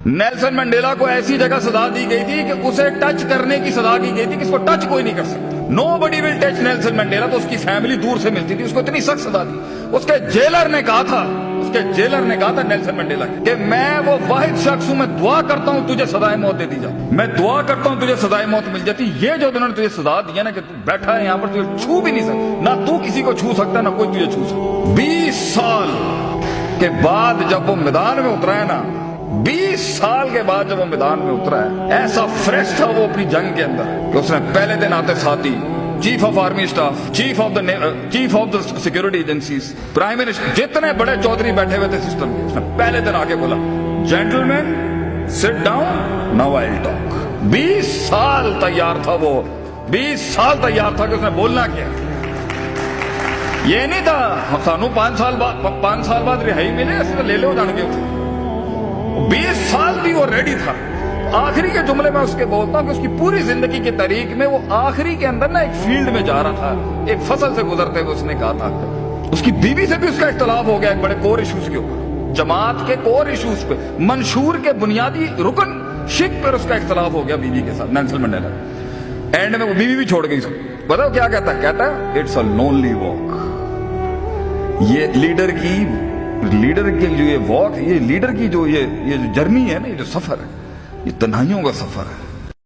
Nelson Mandela को ऐसी जगह सजा दी गई थी कि उसे टच करने की सजा की गई थी कि इसको टच कोई नहीं कर सकता। Nobody will touch Nelson Mandela. तो उसकी फैमिली दूर से मिलती थी, उसको इतनी सख्त सजा दी। उसके जेलर ने कहा था नेल्सन मंडेला कि मैं वो वाहिद शख्स हूं, मैं दुआ करता हूं तुझे सजाए मौत दे दी जाए, मैं दुआ करता हूं तुझे सजाए मौत मिल जाती। ये जो उन्होंने तुझे सजा दी है ना कि तू बैठा है यहाँ पर, तुझे छू भी नहीं सकता, ना तू किसी को छू सकता ना कोई तुझे छू सकता। 20 साल के बाद जब वो मैदान में उतरा है ना, 20 साल के बाद जब वो मैदान में उतरा है, ऐसा फ्रेश था वो अपनी जंग के अंदर कि उसने पहले दिन आते साथी chief of army staff, chief of the security agencies, prime minister, जितने बड़े चौधरी बैठे हुए थे सिस्टम के, उसने पहले दिन आके बोला, gentleman sit down now I will talk. 20 साल तैयार था वो, 20 साल तैयार था कि उसने बोलना क्या। ये नहीं था सानू 5 साल बाद रिहाई मिले, इसको ले लो जान के। 20 साल भी वो रेडी था। आखिरी के जुमले में उसके बोलता हूं कि उसकी पूरी जिंदगी की तारीख में वो आखिरी के अंदर ना एक फील्ड में जा रहा था, एक फसल से गुजरते हुए उसने कहा था, उसकी बीवी से भी उसका इख्तलाफ हो गया एक बड़े कोर इश्यूज के ऊपर, जमात के कोर इश्यूज पे, मंशूर के बुनियादी रुकन शिक पर उसका इख्तलाफ हो गया बीवी के साथ, नेल्सन मंडेला। एंड में वो बीवी भी छोड़ गई। बताओ क्या कहता है इट्स अ लोनली वॉक। ये लीडर की जो ये वॉक, ये लीडर की जो ये जो जर्नी है ना, ये जो सफर है, ये तन्हाइयों का सफर है।